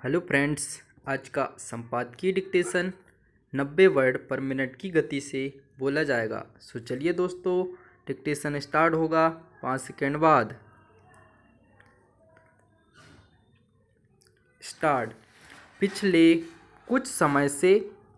Hello friends, आज का संपादकीय डिक्टेशन 90 वर्ड पर मिनट की गति से बोला जाएगा। सो चलिए दोस्तों, डिक्टेशन स्टार्ट होगा 5 सेकेंड बाद। स्टार्ट। पिछले कुछ समय से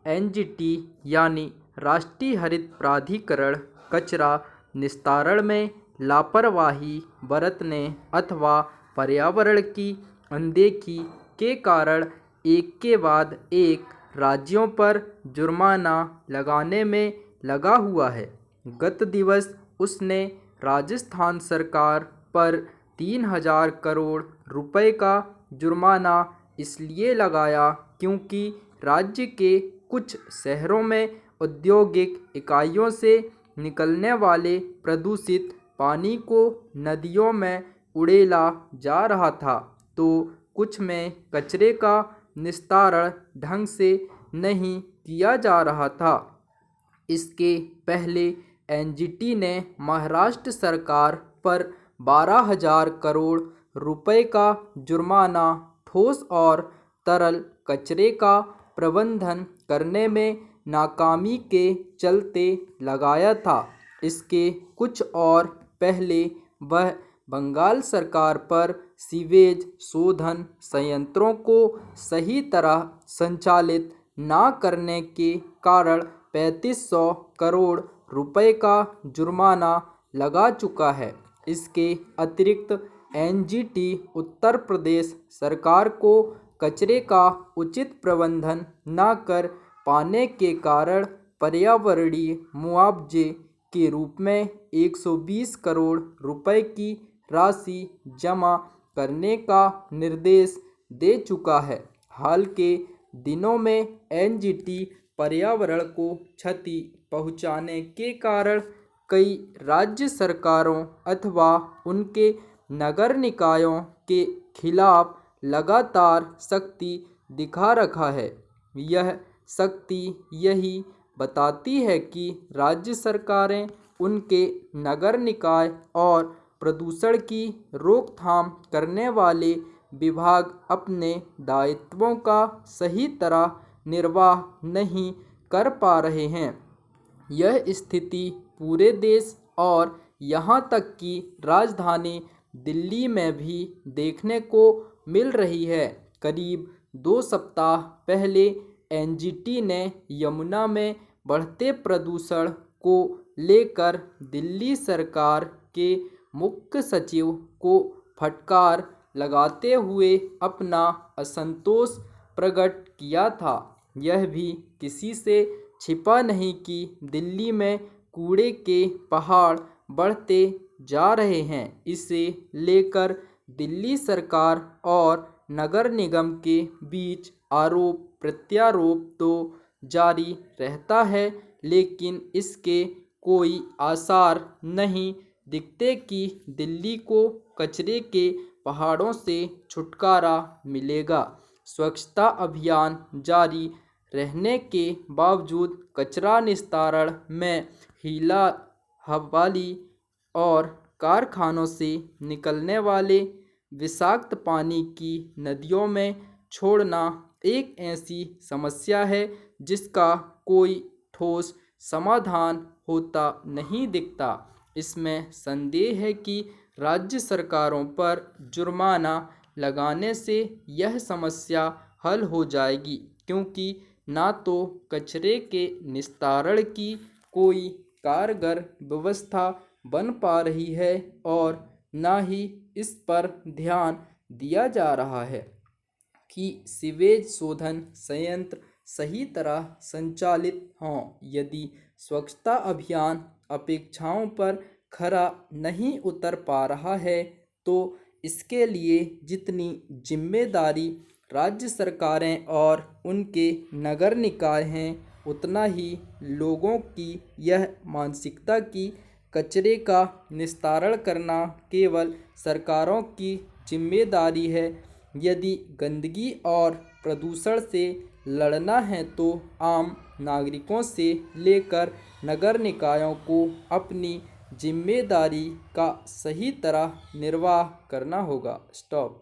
एनजीटी यानी राष्ट्रीय हरित प्राधिकरण कचरा निस्तारण में लापरवाही बरतने अथवा पर्यावरण की अनदेखी के कारण एक के बाद एक राज्यों पर जुर्माना लगाने में लगा हुआ है। गत दिवस उसने राजस्थान सरकार पर 3,000 करोड़ रुपए का जुर्माना इसलिए लगाया क्योंकि राज्य के कुछ शहरों में औद्योगिक इकाइयों से निकलने वाले प्रदूषित पानी को नदियों में उड़ेला जा रहा था, तो कुछ में कचरे का निस्तारण ढंग से नहीं किया जा रहा था। इसके पहले एनजीटी ने महाराष्ट्र सरकार पर 12,000 करोड़ रुपए का जुर्माना ठोस और तरल कचरे का प्रबंधन करने में नाकामी के चलते लगाया था। इसके कुछ और पहले वह बंगाल सरकार पर सीवेज शोधन संयंत्रों को सही तरह संचालित न करने के कारण 3,500 करोड़ रुपए का जुर्माना लगा चुका है। इसके अतिरिक्त एनजीटी उत्तर प्रदेश सरकार को कचरे का उचित प्रबंधन न कर पाने के कारण पर्यावरणीय मुआवजे के रूप में 120 करोड़ रुपए की राशि जमा करने का निर्देश दे चुका है। हाल के दिनों में एनजीटी पर्यावरण को क्षति पहुंचाने के कारण कई राज्य सरकारों अथवा उनके नगर निकायों के खिलाफ लगातार सख्ती दिखा रखा है। यह सख्ती यही बताती है कि राज्य सरकारें उनके नगर निकाय और प्रदूषण की रोकथाम करने वाले विभाग अपने दायित्वों का सही तरह निर्वाह नहीं कर पा रहे हैं। यह स्थिति पूरे देश और यहाँ तक कि राजधानी दिल्ली में भी देखने को मिल रही है। करीब 2 सप्ताह पहले एनजीटी ने यमुना में बढ़ते प्रदूषण को लेकर दिल्ली सरकार के मुख्य सचिव को फटकार लगाते हुए अपना असंतोष प्रकट किया था। यह भी किसी से छिपा नहीं कि दिल्ली में कूड़े के पहाड़ बढ़ते जा रहे हैं। इसे लेकर दिल्ली सरकार और नगर निगम के बीच आरोप प्रत्यारोप तो जारी रहता है, लेकिन इसके कोई आसार नहीं दिखते कि दिल्ली को कचरे के पहाड़ों से छुटकारा मिलेगा। स्वच्छता अभियान जारी रहने के बावजूद कचरा निस्तारण में हीला हवाली और कारखानों से निकलने वाले विषाक्त पानी की नदियों में छोड़ना एक ऐसी समस्या है जिसका कोई ठोस समाधान होता नहीं दिखता। इसमें संदेह है कि राज्य सरकारों पर जुर्माना लगाने से यह समस्या हल हो जाएगी, क्योंकि ना तो कचरे के निस्तारण की कोई कारगर व्यवस्था बन पा रही है और ना ही इस पर ध्यान दिया जा रहा है कि सीवेज शोधन संयंत्र सही तरह संचालित हों। यदि स्वच्छता अभियान अपेक्षाओं पर खरा नहीं उतर पा रहा है, तो इसके लिए जितनी जिम्मेदारी राज्य सरकारें और उनके नगर निकाय हैं, उतना ही लोगों की यह मानसिकता कि कचरे का निस्तारण करना केवल सरकारों की जिम्मेदारी है। यदि गंदगी और प्रदूषण से लड़ना है तो आम नागरिकों से लेकर नगर निकायों को अपनी जिम्मेदारी का सही तरह निर्वाह करना होगा। स्टॉप।